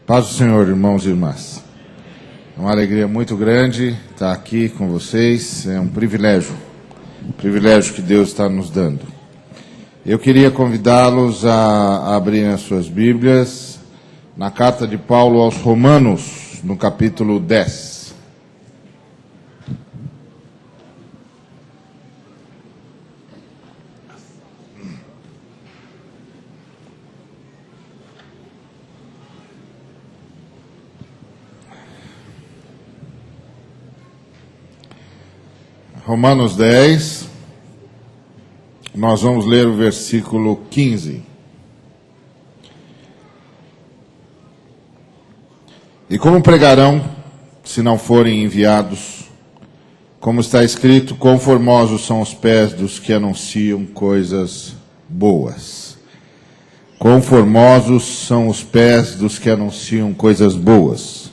Paz do Senhor, irmãos e irmãs. É uma alegria muito grande estar aqui com vocês, é um privilégio que Deus está nos dando. Eu queria convidá-los a abrirem as suas Bíblias na carta de Paulo aos Romanos, no capítulo 10. Romanos 10, nós vamos ler o versículo 15. E como pregarão, se não forem enviados? Como está escrito, quão formosos são os pés dos que anunciam coisas boas. Quão formosos são os pés dos que anunciam coisas boas.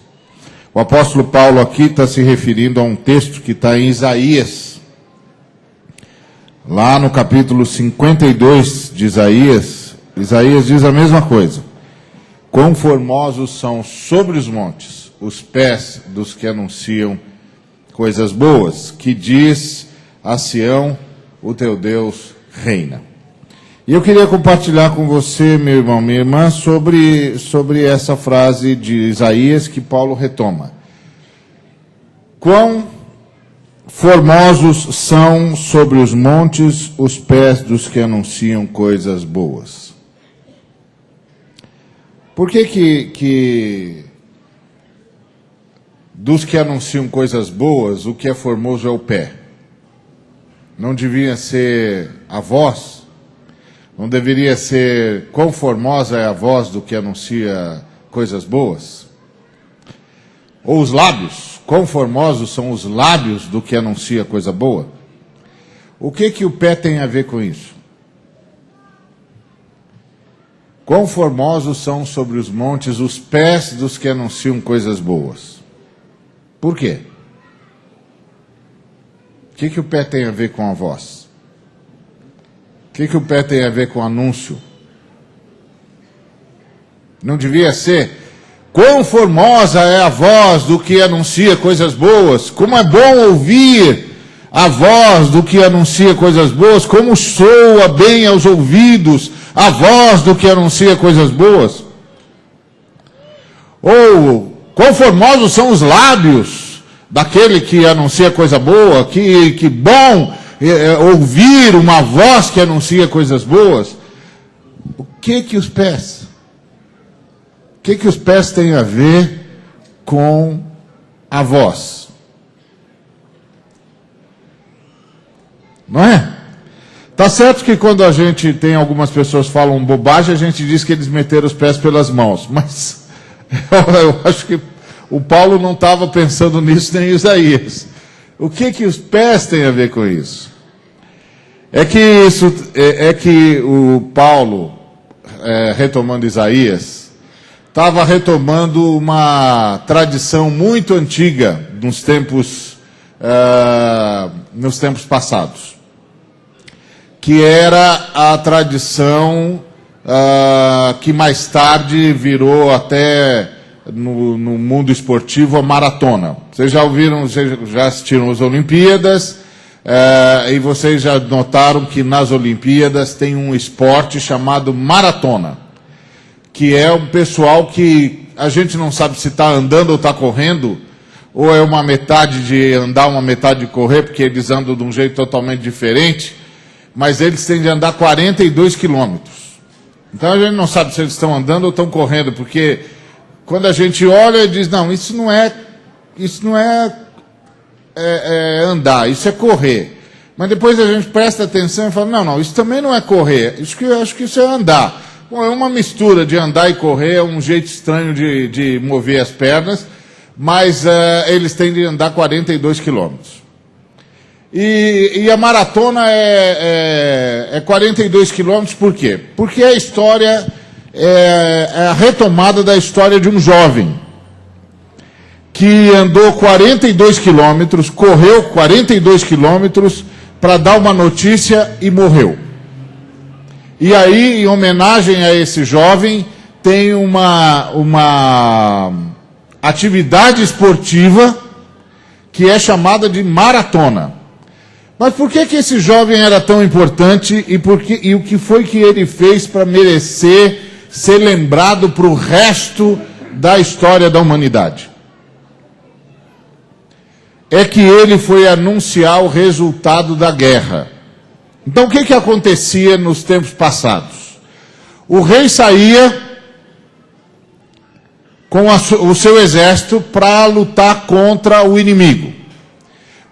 O apóstolo Paulo aqui está se referindo a um texto que está em Isaías. Lá no capítulo 52 de Isaías, Isaías diz a mesma coisa. Quão formosos são sobre os montes os pés dos que anunciam coisas boas, que diz a Sião, o teu Deus reina. E eu queria compartilhar com você, meu irmão, minha irmã, sobre essa frase de Isaías que Paulo retoma. Quão formosos são sobre os montes os pés dos que anunciam coisas boas. Por que dos que anunciam coisas boas, o que é formoso é o pé? Não devia ser a voz? Não deveria ser quão formosa é a voz do que anuncia coisas boas? Ou os lábios? Quão formosos são os lábios do que anuncia coisa boa? O que o pé tem a ver com isso? Quão formosos são sobre os montes os pés dos que anunciam coisas boas? Por quê? O que o pé tem a ver com a voz? O que o pé tem a ver com o anúncio? Não devia ser, quão formosa é a voz do que anuncia coisas boas, como é bom ouvir a voz do que anuncia coisas boas, como soa bem aos ouvidos a voz do que anuncia coisas boas. Ou, quão formosos são os lábios daquele que anuncia coisa boa, que bom ouvir uma voz que anuncia coisas boas. O que os pés? O que os pés têm a ver com a voz? Não é? Tá certo que quando a gente tem algumas pessoas que falam bobagem, a gente diz que eles meteram os pés pelas mãos. Mas eu acho que o Paulo não estava pensando nisso, nem Isaías. O que os pés têm a ver com isso? É que o Paulo, retomando Isaías, estava retomando uma tradição muito antiga nos tempos passados, que era a tradição que mais tarde virou até no mundo esportivo a maratona. Vocês já ouviram, já assistiram as Olimpíadas, e vocês já notaram que nas Olimpíadas tem um esporte chamado maratona, que é um pessoal que a gente não sabe se está andando ou está correndo, ou é uma metade de andar, uma metade de correr, porque eles andam de um jeito totalmente diferente, mas eles têm de andar 42 quilômetros. Então a gente não sabe se eles estão andando ou estão correndo, porque quando a gente olha e diz, não, isso não é andar, isso é correr. Mas depois a gente presta atenção e fala, não, isso também não é correr, eu acho que isso é andar. Bom, é uma mistura de andar e correr, é um jeito estranho de mover as pernas, mas eles têm de andar 42 quilômetros. E a maratona é 42 quilômetros, por quê? Porque a história é a retomada da história de um jovem que andou 42 quilômetros, correu 42 quilômetros para dar uma notícia e morreu. E aí, em homenagem a esse jovem, tem uma atividade esportiva que é chamada de maratona. Mas por que esse jovem era tão importante e o que foi que ele fez para merecer ser lembrado para o resto da história da humanidade? É que ele foi anunciar o resultado da guerra. Então o que acontecia nos tempos passados? O rei saía com o seu exército para lutar contra o inimigo.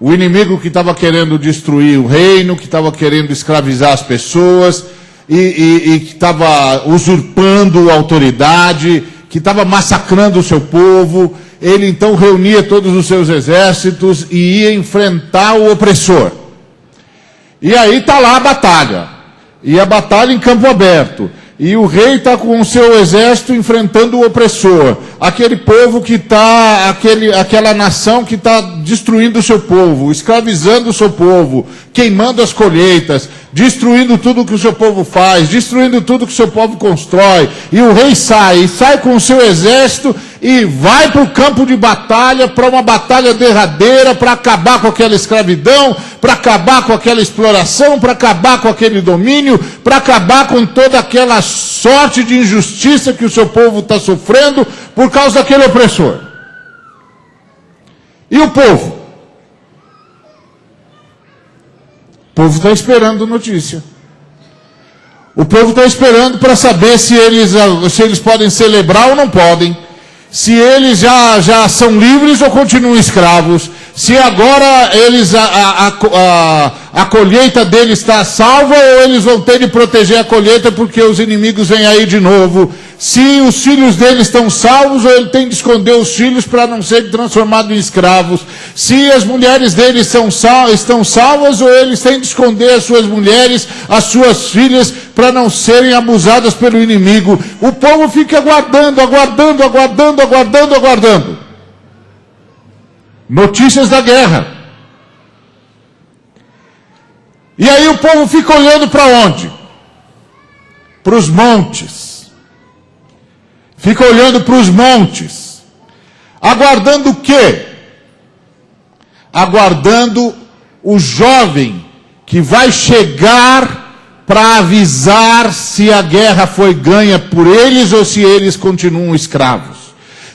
O inimigo que estava querendo destruir o reino, que estava querendo escravizar as pessoas, e que estava usurpando a autoridade, que estava massacrando o seu povo. Ele então reunia todos os seus exércitos e ia enfrentar o opressor. E aí está lá a batalha. E a batalha em campo aberto. E o rei está com o seu exército enfrentando o opressor. Aquele povo que está, aquela nação que está destruindo o seu povo, escravizando o seu povo, queimando as colheitas, destruindo tudo que o seu povo faz, destruindo tudo que o seu povo constrói. E o rei sai com o seu exército e vai para o campo de batalha, para uma batalha derradeira, para acabar com aquela escravidão, para acabar com aquela exploração, para acabar com aquele domínio, para acabar com toda aquela sorte de injustiça que o seu povo está sofrendo por causa daquele opressor. E o povo? O povo está esperando notícia. O povo está esperando para saber se eles podem celebrar ou não podem. Se eles já são livres ou continuam escravos. Se agora a colheita deles está salva ou eles vão ter de proteger a colheita porque os inimigos vêm aí de novo. Se os filhos deles estão salvos ou ele tem de esconder os filhos para não serem transformados em escravos. Se as mulheres deles estão salvas ou eles têm de esconder as suas mulheres, as suas filhas, para não serem abusadas pelo inimigo. O povo fica aguardando. Notícias da guerra. E aí o povo fica olhando para onde? Para os montes. Fica olhando para os montes. Aguardando o quê? Aguardando o jovem que vai chegar para avisar se a guerra foi ganha por eles ou se eles continuam escravos.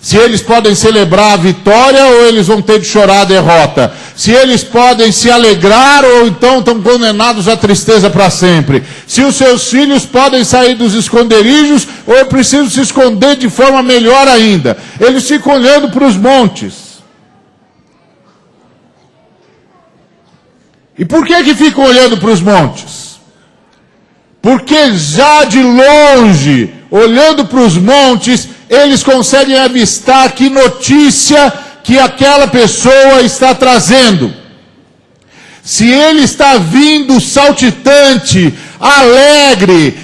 Se eles podem celebrar a vitória ou eles vão ter de chorar a derrota. Se eles podem se alegrar ou então estão condenados à tristeza para sempre. Se os seus filhos podem sair dos esconderijos ou é preciso se esconder de forma melhor ainda. Eles ficam olhando para os montes. E por que ficam olhando para os montes? Porque já de longe, olhando para os montes, eles conseguem avistar que notícia que aquela pessoa está trazendo. Se ele está vindo saltitante, alegre,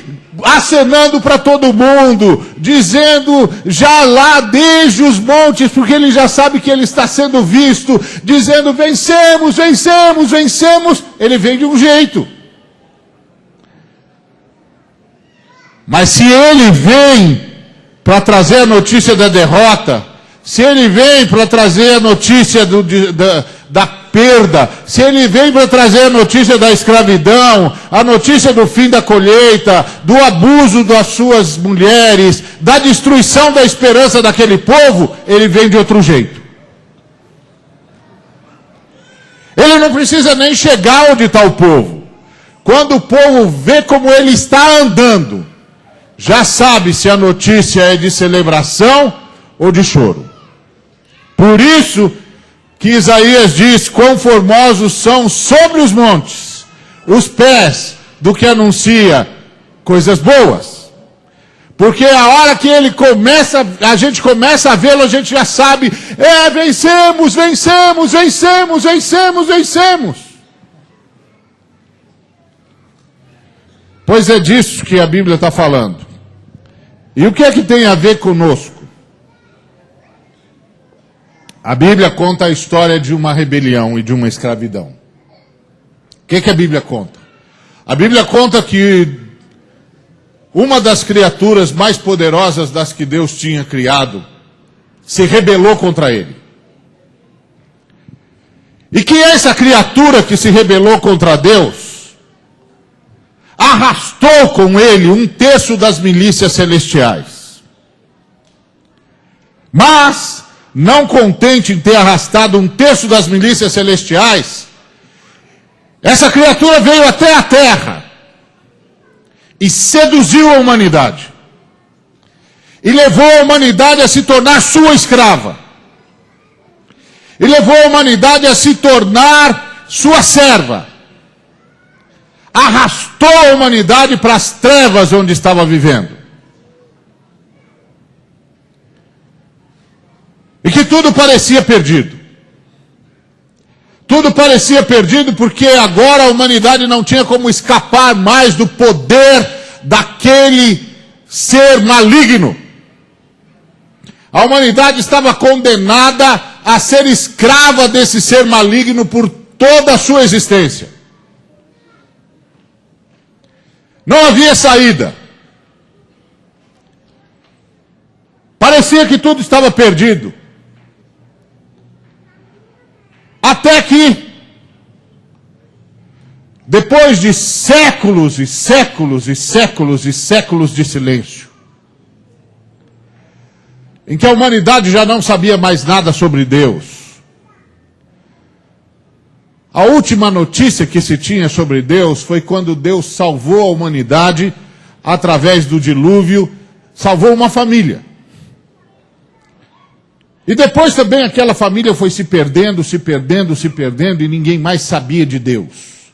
acenando para todo mundo, dizendo já lá desde os montes, porque ele já sabe que ele está sendo visto, dizendo vencemos, vencemos, vencemos, ele vem de um jeito. Mas se ele vem para trazer a notícia da derrota, se ele vem para trazer a notícia da perda, se ele vem para trazer a notícia da escravidão, a notícia do fim da colheita, do abuso das suas mulheres, da destruição da esperança daquele povo, ele vem de outro jeito. Ele não precisa nem chegar onde está o povo. Quando o povo vê como ele está andando, já sabe se a notícia é de celebração ou de choro. Por isso que Isaías diz, quão formosos são sobre os montes os pés do que anuncia coisas boas. Porque a hora que ele começa, a gente começa a vê-lo, a gente já sabe, vencemos, vencemos, vencemos, vencemos, vencemos. Pois é disso que a Bíblia está falando. E o que é que tem a ver conosco? A Bíblia conta a história de uma rebelião e de uma escravidão. O que é que a Bíblia conta? A Bíblia conta que uma das criaturas mais poderosas das que Deus tinha criado, se rebelou contra ele. E que essa criatura que se rebelou contra Deus arrastou com ele 1/3 das milícias celestiais. Mas, não contente em ter arrastado 1/3 das milícias celestiais, essa criatura veio até a terra e seduziu a humanidade. E levou a humanidade a se tornar sua escrava. E levou a humanidade a se tornar sua serva. Arrastou a humanidade para as trevas onde estava vivendo. E que tudo parecia perdido. Tudo parecia perdido porque agora a humanidade não tinha como escapar mais do poder daquele ser maligno. A humanidade estava condenada a ser escrava desse ser maligno por toda a sua existência. Não havia saída. Parecia que tudo estava perdido. Até que, depois de séculos e séculos e séculos e séculos de silêncio, em que a humanidade já não sabia mais nada sobre Deus, a última notícia que se tinha sobre Deus foi quando Deus salvou a humanidade através do dilúvio, salvou uma família. E depois também aquela família foi se perdendo, se perdendo, se perdendo, e ninguém mais sabia de Deus.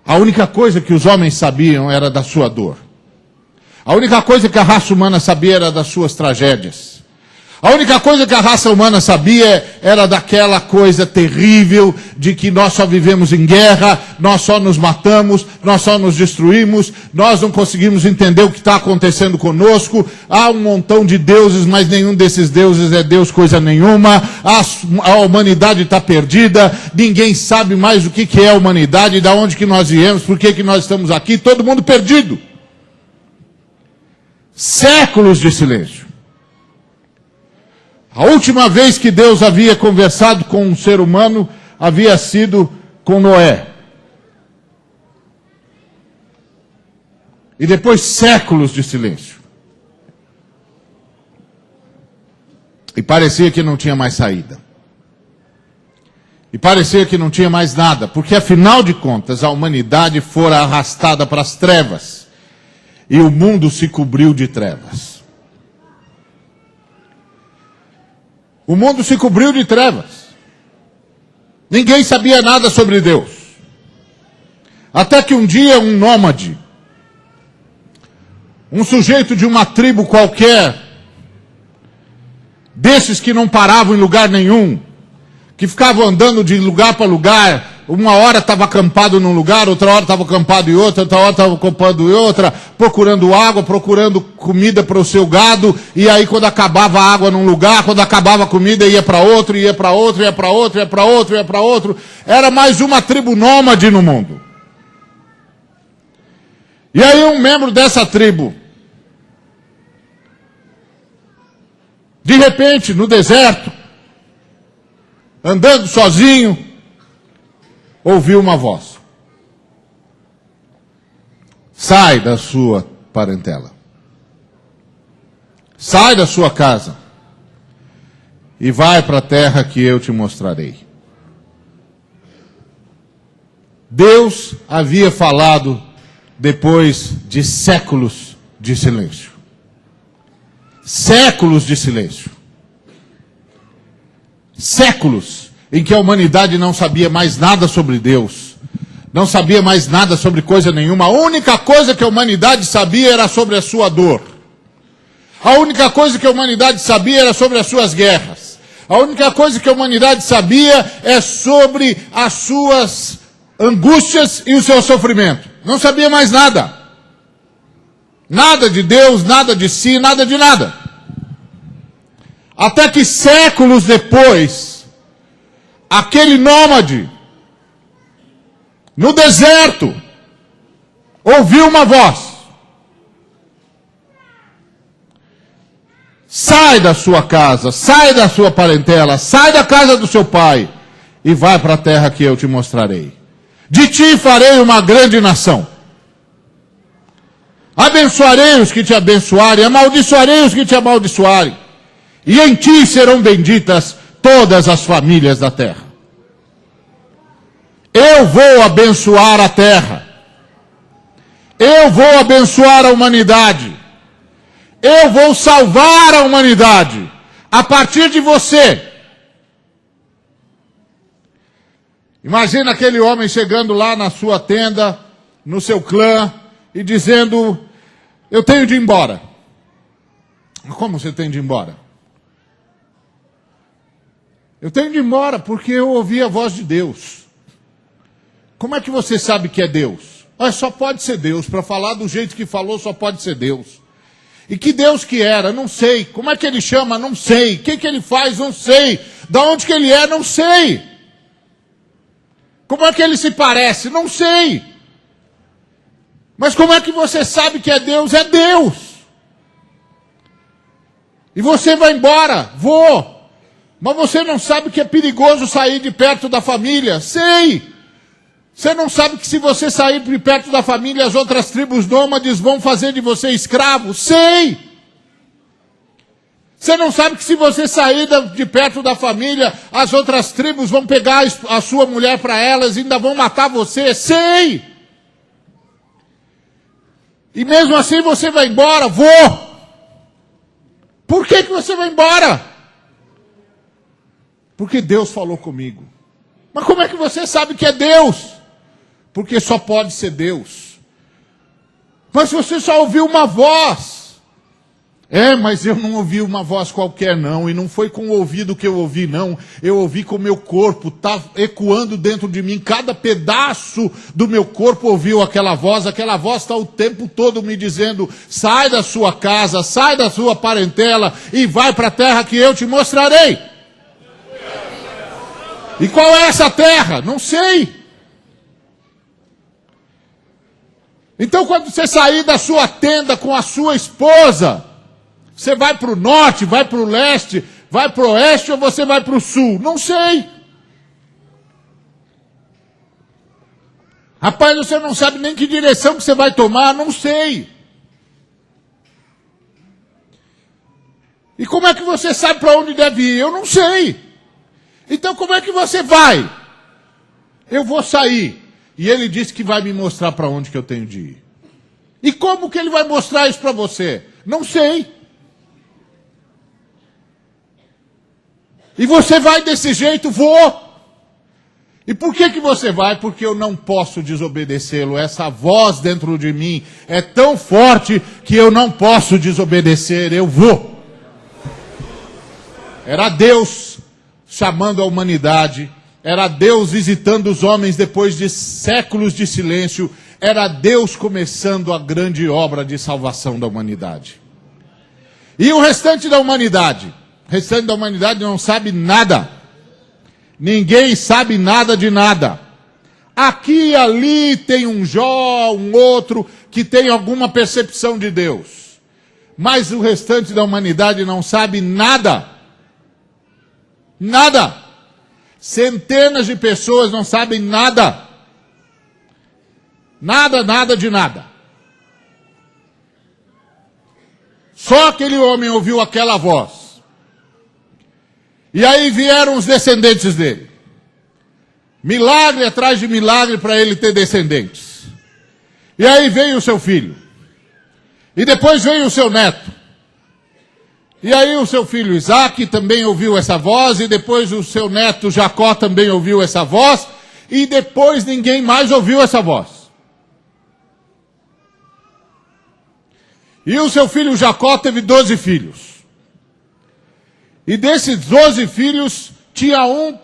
A única coisa que os homens sabiam era da sua dor. A única coisa que a raça humana sabia era das suas tragédias. A única coisa que a raça humana sabia era daquela coisa terrível de que nós só vivemos em guerra, nós só nos matamos, nós só nos destruímos, nós não conseguimos entender o que está acontecendo conosco. Há um montão de deuses, mas nenhum desses deuses é Deus coisa nenhuma. A humanidade está perdida, ninguém sabe mais o que é a humanidade, de onde que nós viemos, por que nós estamos aqui, todo mundo perdido. Séculos de silêncio. A última vez que Deus havia conversado com um ser humano havia sido com Noé. E depois séculos de silêncio. E parecia que não tinha mais saída. E parecia que não tinha mais nada, porque afinal de contas a humanidade fora arrastada para as trevas. E o mundo se cobriu de trevas. O mundo se cobriu de trevas. Ninguém sabia nada sobre Deus. Até que um dia um nômade, um sujeito de uma tribo qualquer, desses que não paravam em lugar nenhum, que ficavam andando de lugar para lugar, uma hora estava acampado num lugar, outra hora estava acampado em outra hora estava acampado em outra, procurando água, procurando comida para o seu gado, e aí quando acabava a água num lugar, quando acabava a comida ia para outro, ia para outro, ia para outro, ia para outro, ia para outro. Era mais uma tribo nômade no mundo. E aí um membro dessa tribo, de repente, no deserto, andando sozinho, ouviu uma voz. Sai da sua parentela. Sai da sua casa. E vai para a terra que eu te mostrarei. Deus havia falado depois de séculos de silêncio. Séculos de silêncio. Séculos em que a humanidade não sabia mais nada sobre Deus, não sabia mais nada sobre coisa nenhuma. A única coisa que a humanidade sabia era sobre a sua dor. A única coisa que a humanidade sabia era sobre as suas guerras. A única coisa que a humanidade sabia é sobre as suas angústias e o seu sofrimento. Não sabia mais nada. Nada de Deus, nada de si, nada de nada. Até que séculos depois, aquele nômade, no deserto, ouviu uma voz. sai da sua casa, sai da sua parentela, sai da casa do seu pai e vai para a terra que eu te mostrarei. De ti farei uma grande nação. Abençoarei os que te abençoarem, amaldiçoarei os que te amaldiçoarem. E em ti serão benditas todas as famílias da terra. Eu vou abençoar a terra. Eu vou abençoar a humanidade. Eu vou salvar a humanidade a partir de você. Imagina aquele homem chegando lá na sua tenda, no seu clã, e dizendo, eu tenho de ir embora. Como você tem de ir embora? Eu tenho de ir embora porque eu ouvi a voz de Deus. Como é que você sabe que é Deus? Só pode ser Deus. Para falar do jeito que falou, só pode ser Deus. E que Deus que era? Não sei. Como é que ele chama? Não sei. O que ele faz? Não sei. Da onde que ele é? Não sei. Como é que ele se parece? Não sei. Mas como é que você sabe que é Deus? É Deus. E você vai embora? Vou. Mas você não sabe que é perigoso sair de perto da família? Sei. Você não sabe que se você sair de perto da família, as outras tribos nômades vão fazer de você escravo? Sei. Você não sabe que se você sair de perto da família, as outras tribos vão pegar a sua mulher para elas e ainda vão matar você? Sei. E mesmo assim você vai embora? Vou. Por que você vai embora? Porque Deus falou comigo. Mas como é que você sabe que é Deus? Porque só pode ser Deus. Mas você só ouviu uma voz. Mas eu não ouvi uma voz qualquer não. E não foi com o ouvido que eu ouvi não. Eu ouvi com o meu corpo. Está ecoando dentro de mim. Cada pedaço do meu corpo ouviu aquela voz. Aquela voz está o tempo todo me dizendo, sai da sua casa, sai da sua parentela e vai para a terra que eu te mostrarei. E qual é essa terra? Não sei. Então quando você sair da sua tenda com a sua esposa, você vai para o norte, vai para o leste, vai para o oeste ou você vai para o sul? Não sei. Rapaz, você não sabe nem que direção que você vai tomar? Não sei. E como é que você sabe para onde deve ir? Eu não sei. Então como é que você vai? Eu vou sair. E ele disse que vai me mostrar para onde que eu tenho de ir. E como que ele vai mostrar isso para você? Não sei. E você vai desse jeito? Vou. E por que você vai? Porque eu não posso desobedecê-lo. Essa voz dentro de mim é tão forte que eu não posso desobedecer. Eu vou. Era Deus chamando a humanidade. Era Deus visitando os homens depois de séculos de silêncio. Era Deus começando a grande obra de salvação da humanidade. E o restante da humanidade? O restante da humanidade não sabe nada. Ninguém sabe nada de nada. Aqui e ali tem um Jó, um outro, que tem alguma percepção de Deus. Mas o restante da humanidade não sabe nada. Nada. Centenas de pessoas não sabem nada. Nada, nada de nada. Só aquele homem ouviu aquela voz. E aí vieram os descendentes dele. Milagre atrás de milagre para ele ter descendentes. E aí veio o seu filho. E depois veio o seu neto. E aí o seu filho Isaac também ouviu essa voz. E depois o seu neto Jacó também ouviu essa voz. E depois ninguém mais ouviu essa voz. E o seu filho Jacó teve 12 filhos. E desses 12 filhos, tinha um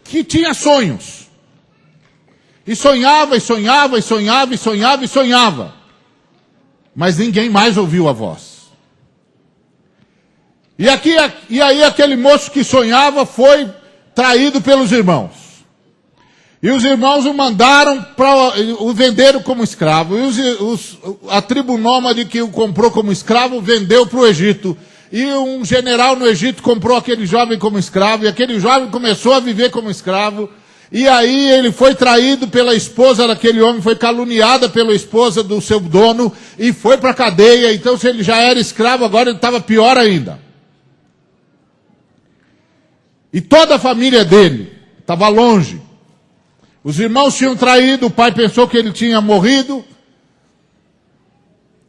que tinha sonhos. E sonhava, e sonhava, e sonhava, e sonhava, e sonhava. Mas ninguém mais ouviu a voz. E aí aquele moço que sonhava foi traído pelos irmãos. E os irmãos o mandaram, o venderam como escravo. E a tribo nômade que o comprou como escravo vendeu para o Egito. e um general no Egito comprou aquele jovem como escravo, e aquele jovem começou a viver como escravo, e aí ele foi traído pela esposa daquele homem, foi caluniada pela esposa do seu dono, e foi para a cadeia. Então, se ele já era escravo, agora ele estava pior ainda. E toda a família dele estava longe. Os irmãos tinham traído, o pai pensou que ele tinha morrido,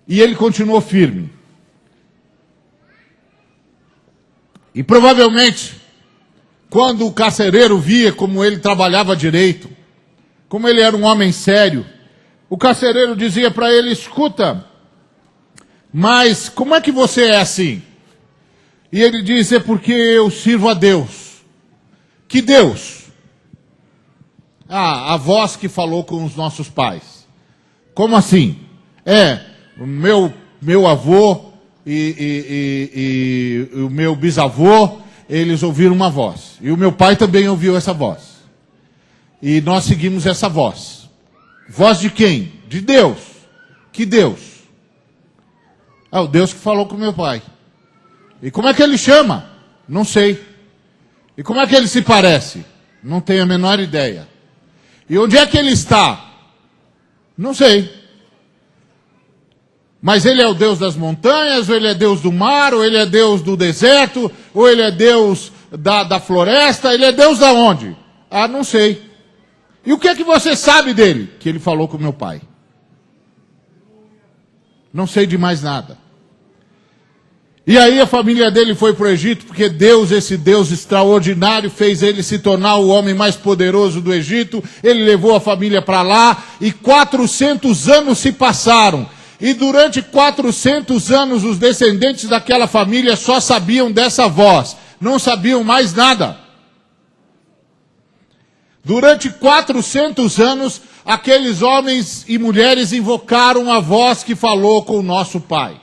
e ele continuou firme. E provavelmente, quando o carcereiro via como ele trabalhava direito, como ele era um homem sério, o carcereiro dizia para ele: escuta, mas como é que você é assim? E ele diz: é porque eu sirvo a Deus. Que Deus? A voz que falou com os nossos pais. Como assim? O meu avô e o meu bisavô, eles ouviram uma voz. E o meu pai também ouviu essa voz. E nós seguimos essa voz. Voz de quem? De Deus. Que Deus? É o Deus que falou com meu pai. E como é que ele chama? Não sei. E como é que ele se parece? Não tenho a menor ideia. E onde é que ele está? Não sei. Mas ele é o Deus das montanhas, ou ele é Deus do mar, ou ele é Deus do deserto, ou ele é Deus da floresta, ele é Deus da onde? Ah, não sei. E o que é que você sabe dele? Que ele falou com meu pai. Não sei de mais nada. E aí a família dele foi para o Egito, porque Deus, esse Deus extraordinário, fez ele se tornar o homem mais poderoso do Egito. Ele levou a família para lá, e 400 anos se passaram. E durante 400 anos os descendentes daquela família só sabiam dessa voz, não sabiam mais nada. Durante 400 anos, aqueles homens e mulheres invocaram a voz que falou com o nosso pai.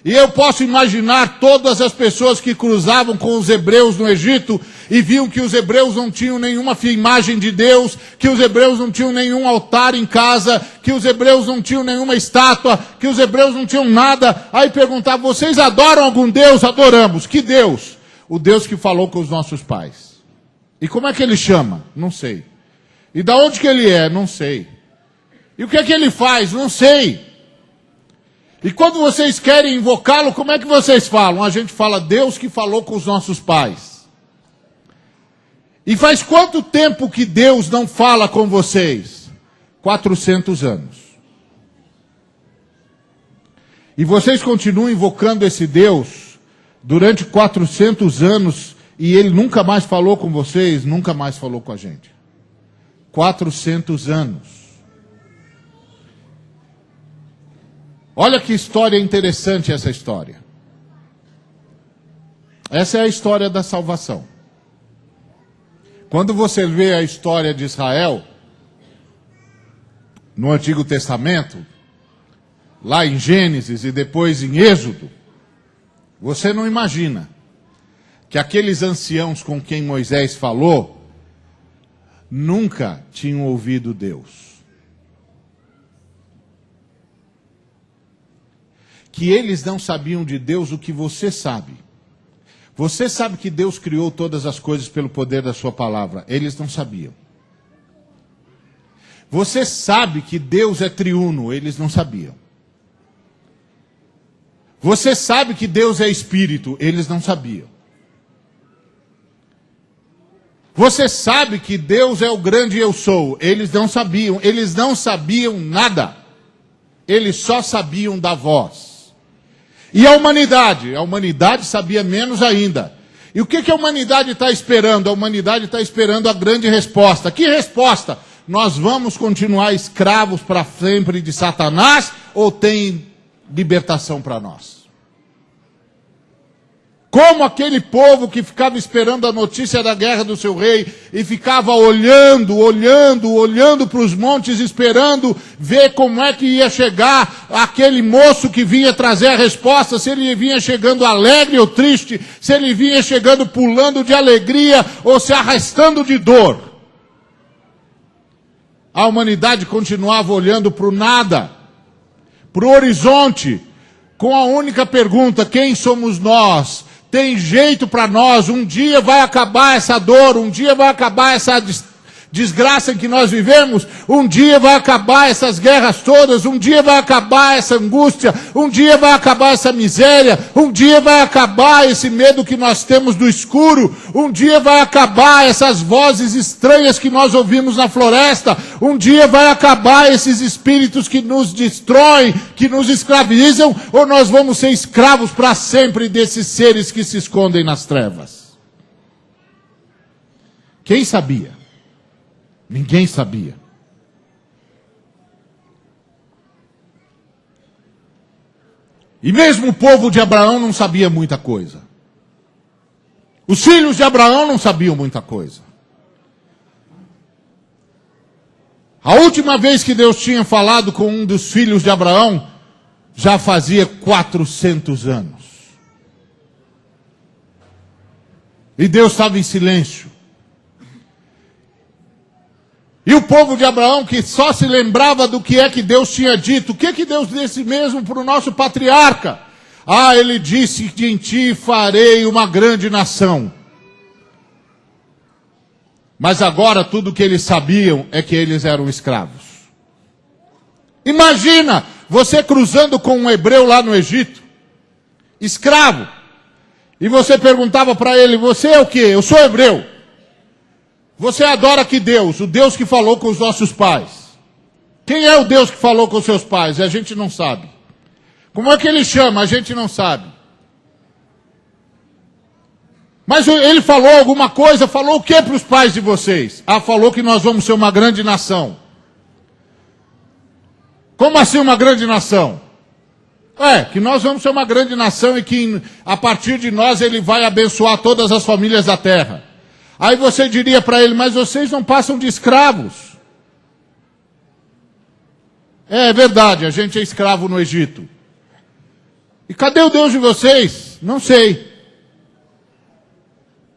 E eu posso imaginar todas as pessoas que cruzavam com os hebreus no Egito e viam que os hebreus não tinham nenhuma imagem de Deus, que os hebreus não tinham nenhum altar em casa, que os hebreus não tinham nenhuma estátua, que os hebreus não tinham nada. Aí perguntavam: vocês adoram algum Deus? Adoramos. Que Deus? O Deus que falou com os nossos pais. E como é que ele chama? Não sei. E da onde que ele é? Não sei. E o que é que ele faz? Não sei. E quando vocês querem invocá-lo, como é que vocês falam? A gente fala: Deus que falou com os nossos pais. E faz quanto tempo que Deus não fala com vocês? 400 anos. E vocês continuam invocando esse Deus durante 400 anos, e ele nunca mais falou com vocês, nunca mais falou com a gente. 400 anos. Olha que história interessante essa história. Essa é a história da salvação. Quando você vê a história de Israel, no Antigo Testamento, lá em Gênesis e depois em Êxodo, você não imagina que aqueles anciãos com quem Moisés falou nunca tinham ouvido Deus. Que eles não sabiam de Deus o que você sabe. Você sabe que Deus criou todas as coisas pelo poder da sua palavra. Eles não sabiam. Você sabe que Deus é triuno. Eles não sabiam. Você sabe que Deus é espírito. Eles não sabiam. Você sabe que Deus é o grande eu sou. Eles não sabiam. Eles não sabiam nada. Eles só sabiam da voz. E a humanidade? A humanidade sabia menos ainda. E o que a humanidade está esperando? A humanidade está esperando a grande resposta. Que resposta? Nós vamos continuar escravos para sempre de Satanás, ou tem libertação para nós? Como aquele povo que ficava esperando a notícia da guerra do seu rei e ficava olhando para os montes, esperando ver como é que ia chegar aquele moço que vinha trazer a resposta, se ele vinha chegando alegre ou triste, se ele vinha chegando pulando de alegria ou se arrastando de dor. A humanidade continuava olhando para o nada, para o horizonte, com a única pergunta: quem somos nós? Tem jeito para nós? Um dia vai acabar essa dor, um dia vai acabar essa desgraça em que nós vivemos, um dia vai acabar essas guerras todas, um dia vai acabar essa angústia, um dia vai acabar essa miséria, um dia vai acabar esse medo que nós temos do escuro, um dia vai acabar essas vozes estranhas que nós ouvimos na floresta, um dia vai acabar esses espíritos que nos destroem, que nos escravizam, ou nós vamos ser escravos para sempre desses seres que se escondem nas trevas? Quem sabia? Ninguém sabia. E mesmo o povo de Abraão não sabia muita coisa. Os filhos de Abraão não sabiam muita coisa. A última vez que Deus tinha falado com um dos filhos de Abraão, já fazia 400 anos. E Deus estava em silêncio. E o povo de Abraão, que só se lembrava do que é que Deus tinha dito. O que é que Deus disse mesmo para o nosso patriarca? Ah, ele disse que em ti farei uma grande nação. Mas agora tudo o que eles sabiam é que eles eram escravos. Imagina você cruzando com um hebreu lá no Egito, escravo. E você perguntava para ele: você é o quê? Eu sou hebreu. Você adora que Deus? O Deus que falou com os nossos pais. Quem é o Deus que falou com os seus pais? A gente não sabe. Como é que ele chama? A gente não sabe. Mas ele falou alguma coisa, falou o que para os pais de vocês? Ah, falou que nós vamos ser uma grande nação. Como assim uma grande nação? Que nós vamos ser uma grande nação e que a partir de nós ele vai abençoar todas as famílias da terra. Aí você diria para ele: mas vocês não passam de escravos. É verdade, a gente é escravo no Egito. E cadê o Deus de vocês? Não sei.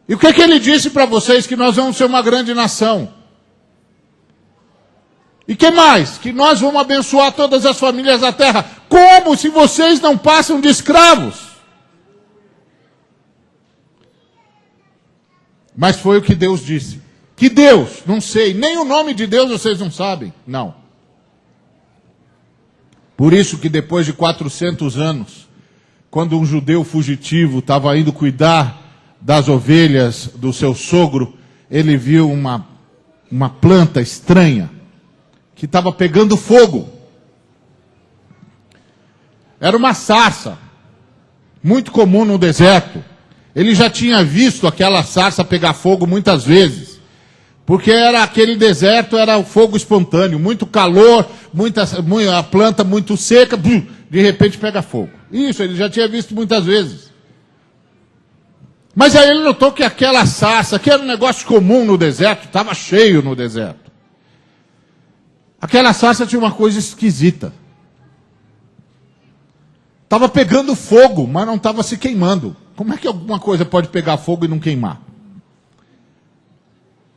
E o que ele disse para vocês? Que nós vamos ser uma grande nação. E que mais? Que nós vamos abençoar todas as famílias da terra. Como se vocês não passam de escravos? Mas foi o que Deus disse. Que Deus? Não sei. Nem o nome de Deus vocês não sabem. Não. Por isso que depois de 400 anos, quando um judeu fugitivo estava indo cuidar das ovelhas do seu sogro, ele viu uma planta estranha que estava pegando fogo. Era uma sarça, muito comum no deserto. Ele já tinha visto aquela sarça pegar fogo muitas vezes, porque era aquele deserto, era o fogo espontâneo, muito calor, a planta muito seca, de repente pega fogo. Isso, ele já tinha visto muitas vezes. Mas aí ele notou que aquela sarça, que era um negócio comum no deserto, estava cheio no deserto. Aquela sarça tinha uma coisa esquisita. Estava pegando fogo, mas não estava se queimando. Como é que alguma coisa pode pegar fogo e não queimar?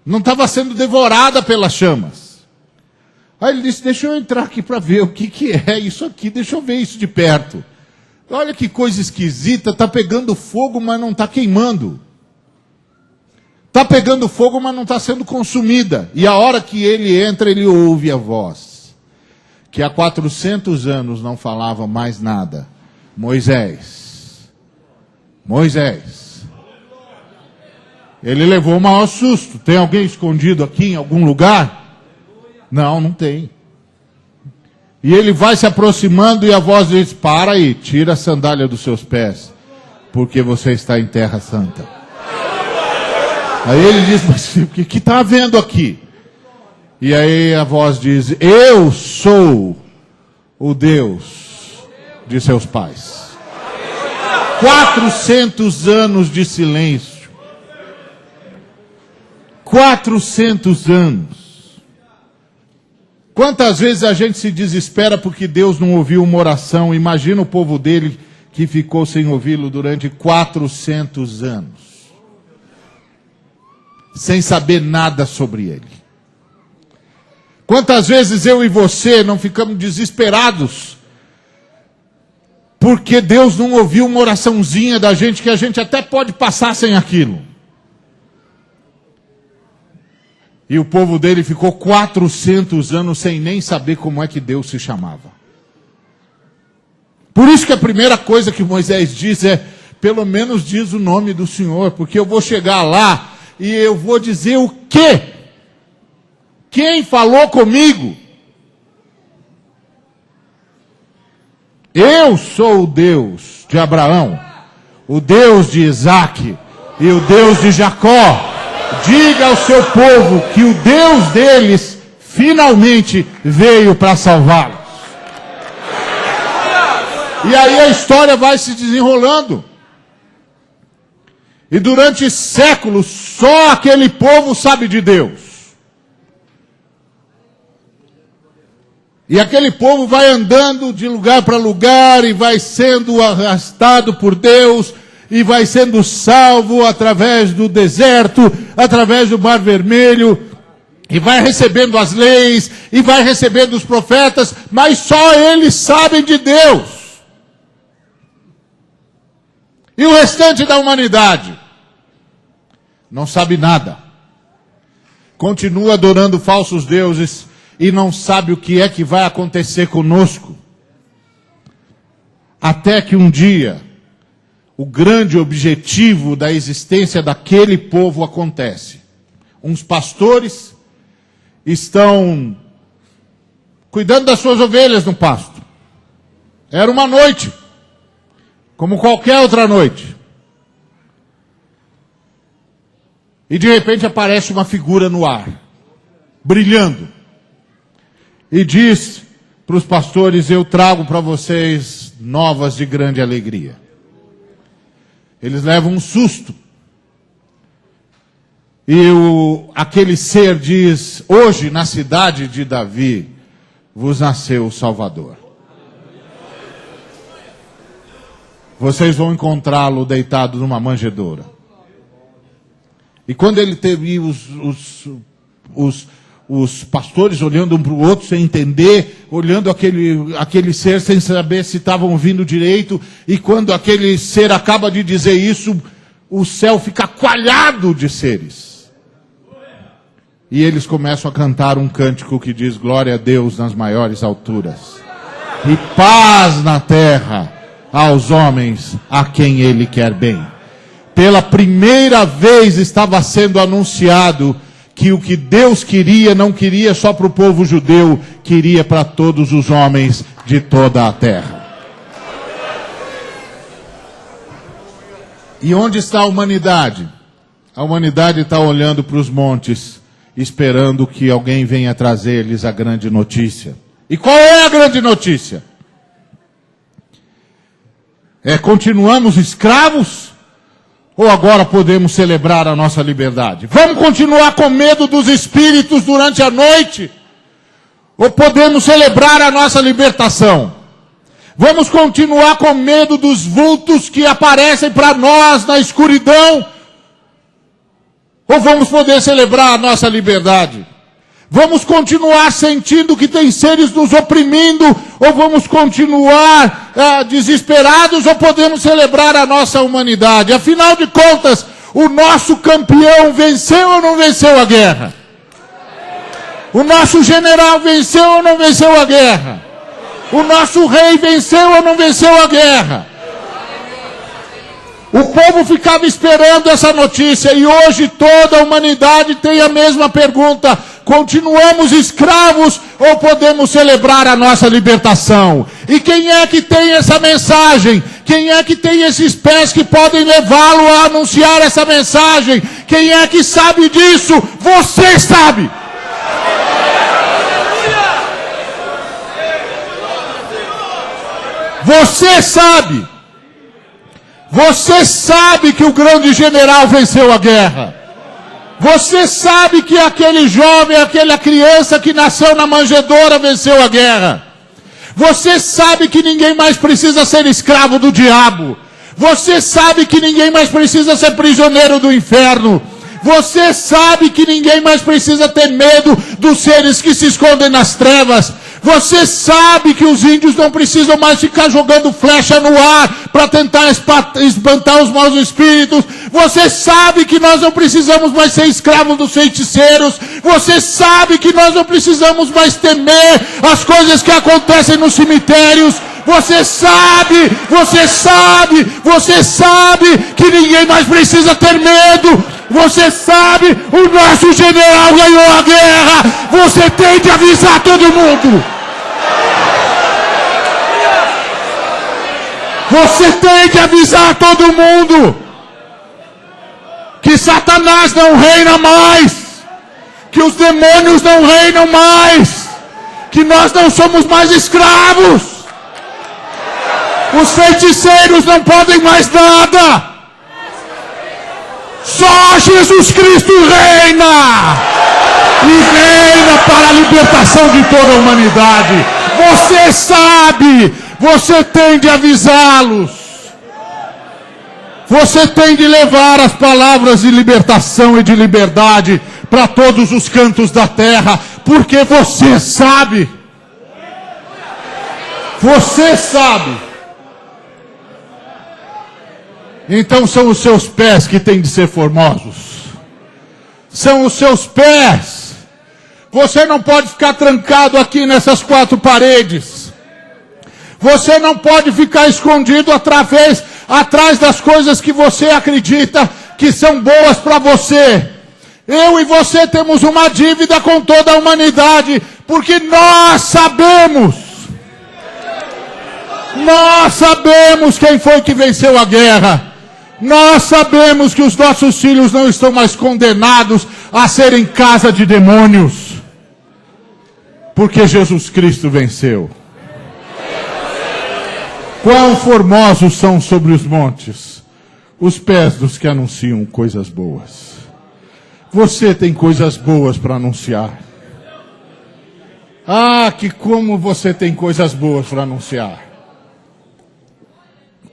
Não estava sendo devorada pelas chamas. Aí ele disse: deixa eu entrar aqui para ver o que é isso aqui, deixa eu ver isso de perto. Olha que coisa esquisita, está pegando fogo, mas não está queimando. Está pegando fogo, mas não está sendo consumida. E a hora que ele entra, ele ouve a voz, que há 400 anos não falava mais nada. Moisés. Ele levou o maior susto. Tem alguém escondido aqui em algum lugar? Não, não tem. E ele vai se aproximando e a voz diz: para aí, tira a sandália dos seus pés, porque você está em terra santa. Aí ele diz: mas o que está havendo aqui? E aí a voz diz: eu sou o Deus de seus pais. 400 anos de silêncio. 400 anos. Quantas vezes a gente se desespera porque Deus não ouviu uma oração? Imagina o povo dele que ficou sem ouvi-lo durante 400 anos. Sem saber nada sobre ele. Quantas vezes eu e você não ficamos desesperados porque Deus não ouviu uma oraçãozinha da gente, que a gente até pode passar sem aquilo. E o povo dele ficou 400 anos sem nem saber como é que Deus se chamava. Por isso que a primeira coisa que Moisés diz é, pelo menos diz o nome do Senhor, porque eu vou chegar lá e eu vou dizer o quê? Quem falou comigo? Eu sou o Deus de Abraão, o Deus de Isaque e o Deus de Jacó. Diga ao seu povo que o Deus deles finalmente veio para salvá-los. E aí a história vai se desenrolando. E durante séculos, só aquele povo sabe de Deus. E aquele povo vai andando de lugar para lugar e vai sendo arrastado por Deus e vai sendo salvo através do deserto, através do Mar Vermelho, e vai recebendo as leis, e vai recebendo os profetas, mas só eles sabem de Deus. E o restante da humanidade não sabe nada. Continua adorando falsos deuses e não sabe o que é que vai acontecer conosco. Até que um dia, o grande objetivo da existência daquele povo acontece. Uns pastores estão cuidando das suas ovelhas no pasto. Era uma noite, como qualquer outra noite. E de repente aparece uma figura no ar, brilhando. E diz para os pastores, eu trago para vocês novas de grande alegria. Eles levam um susto. E aquele ser diz, hoje na cidade de Davi, vos nasceu o Salvador. Vocês vão encontrá-lo deitado numa manjedoura. E quando ele teve os pastores olhando um para o outro sem entender, olhando aquele ser sem saber se estavam ouvindo direito, e quando aquele ser acaba de dizer isso, o céu fica coalhado de seres. E eles começam a cantar um cântico que diz, glória a Deus nas maiores alturas, e paz na terra aos homens a quem Ele quer bem. Pela primeira vez estava sendo anunciado que o que Deus queria, não queria só para o povo judeu, queria para todos os homens de toda a terra. E onde está a humanidade? A humanidade está olhando para os montes, esperando que alguém venha trazer-lhes a grande notícia. E qual é a grande notícia? Continuamos escravos? Ou agora podemos celebrar a nossa liberdade? Vamos continuar com medo dos espíritos durante a noite? Ou podemos celebrar a nossa libertação? Vamos continuar com medo dos vultos que aparecem para nós na escuridão? Ou vamos poder celebrar a nossa liberdade? Vamos continuar sentindo que tem seres nos oprimindo? Ou vamos continuar desesperados? Ou podemos celebrar a nossa humanidade? Afinal de contas, o nosso campeão venceu ou não venceu a guerra? O nosso general venceu ou não venceu a guerra? O nosso rei venceu ou não venceu a guerra? O povo ficava esperando essa notícia e hoje toda a humanidade tem a mesma pergunta. Continuamos escravos ou podemos celebrar a nossa libertação? E quem é que tem essa mensagem? Quem é que tem esses pés que podem levá-lo a anunciar essa mensagem? Quem é que sabe disso? Você sabe! Você sabe! Você sabe que o grande general venceu a guerra. Você sabe que aquele jovem, aquela criança que nasceu na manjedoura venceu a guerra. Você sabe que ninguém mais precisa ser escravo do diabo. Você sabe que ninguém mais precisa ser prisioneiro do inferno. Você sabe que ninguém mais precisa ter medo dos seres que se escondem nas trevas. Você sabe que os índios não precisam mais ficar jogando flecha no ar para tentar espantar os maus espíritos. Você sabe que nós não precisamos mais ser escravos dos feiticeiros. Você sabe que nós não precisamos mais temer as coisas que acontecem nos cemitérios. Você sabe que ninguém mais precisa ter medo. Você sabe, o nosso general ganhou a guerra. Você tem de avisar todo mundo. Você tem de avisar todo mundo que Satanás não reina mais, que os demônios não reinam mais, que nós não somos mais escravos. Os feiticeiros não podem mais nada. Só Jesus Cristo reina. E reina para a libertação de toda a humanidade. Você sabe. Você tem de avisá-los. Você tem de levar as palavras de libertação e de liberdade para todos os cantos da terra. Porque você sabe. Você sabe. Então são os seus pés que têm de ser formosos. São os seus pés. Você não pode ficar trancado aqui nessas quatro paredes. Você não pode ficar escondido atrás das coisas que você acredita que são boas para você. Eu e você temos uma dívida com toda a humanidade, porque nós sabemos quem foi que venceu a guerra. Nós sabemos que os nossos filhos não estão mais condenados a serem casa de demônios, porque Jesus Cristo venceu. Quão formosos são sobre os montes os pés dos que anunciam coisas boas. Você tem coisas boas para anunciar. Ah, que como você tem coisas boas para anunciar.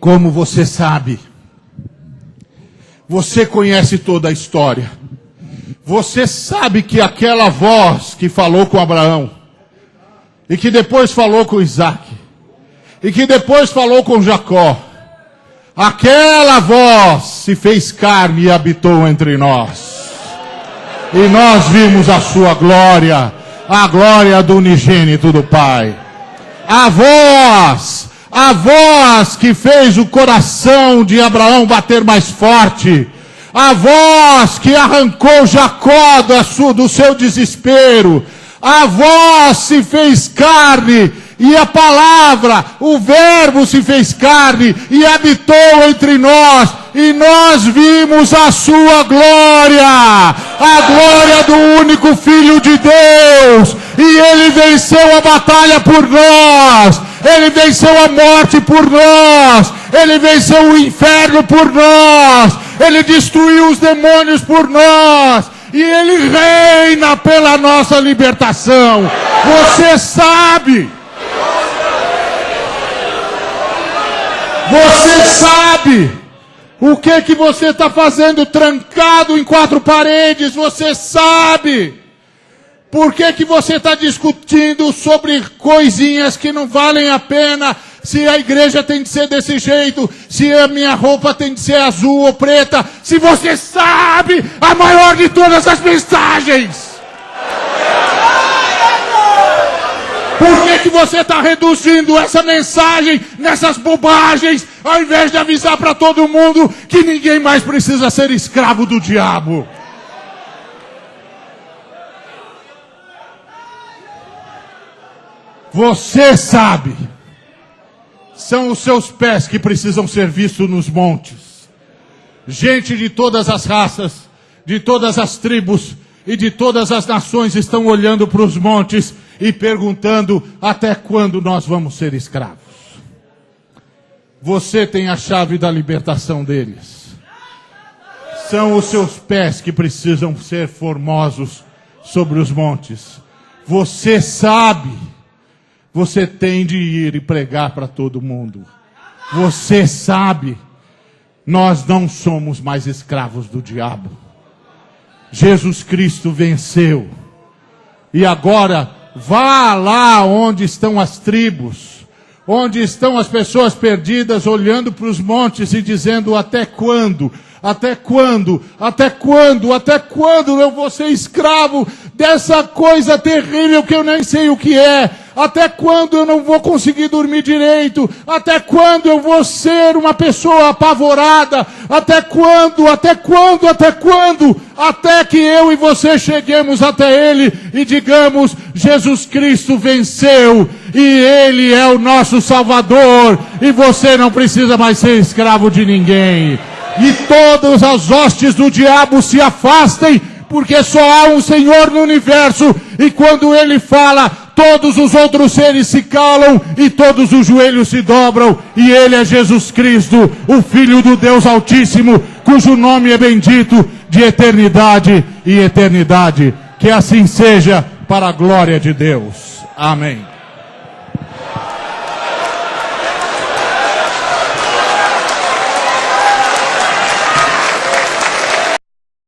Como você sabe. Você conhece toda a história. Você sabe que aquela voz que falou com Abraão, e que depois falou com Isaac, e que depois falou com Jacó, aquela voz se fez carne e habitou entre nós. E nós vimos a sua glória, a glória do unigênito do Pai. A voz que fez o coração de Abraão bater mais forte. A voz que arrancou Jacó do seu desespero. A voz se fez carne e a palavra, o verbo se fez carne e habitou entre nós. E nós vimos a sua glória. A glória do único Filho de Deus. E ele venceu a batalha por nós. Ele venceu a morte por nós. Ele venceu o inferno por nós. Ele destruiu os demônios por nós. E ele reina pela nossa libertação. Você sabe. Você sabe o que você está fazendo trancado em quatro paredes. Você sabe. Por que você está discutindo sobre coisinhas que não valem a pena? Se a igreja tem de ser desse jeito, se a minha roupa tem de ser azul ou preta, se você sabe a maior de todas as mensagens. Por que você está reduzindo essa mensagem nessas bobagens, ao invés de avisar para todo mundo que ninguém mais precisa ser escravo do diabo? Você sabe, são os seus pés que precisam ser vistos nos montes. Gente de todas as raças, de todas as tribos e de todas as nações estão olhando para os montes e perguntando até quando nós vamos ser escravos. Você tem a chave da libertação deles. São os seus pés que precisam ser formosos sobre os montes. Você sabe. Você tem de ir e pregar para todo mundo. Você sabe. Nós não somos mais escravos do diabo. Jesus Cristo venceu. E agora Vá lá onde estão as tribos, onde estão as pessoas perdidas, olhando para os montes e dizendo: até quando? Até quando? Até quando? Até quando eu vou ser escravo dessa coisa terrível que eu nem sei o que é? Até quando eu não vou conseguir dormir direito? Até quando eu vou ser uma pessoa apavorada? Até quando? Até quando? Até quando? Até que eu e você cheguemos até Ele e digamos: Jesus Cristo venceu e Ele é o nosso Salvador e você não precisa mais ser escravo de ninguém. E todas as hostes do diabo se afastem, porque só há um Senhor no universo, e quando Ele fala, todos os outros seres se calam e todos os joelhos se dobram, e Ele é Jesus Cristo, o Filho do Deus Altíssimo, cujo nome é bendito de eternidade e eternidade. Que assim seja, para a glória de Deus. Amém.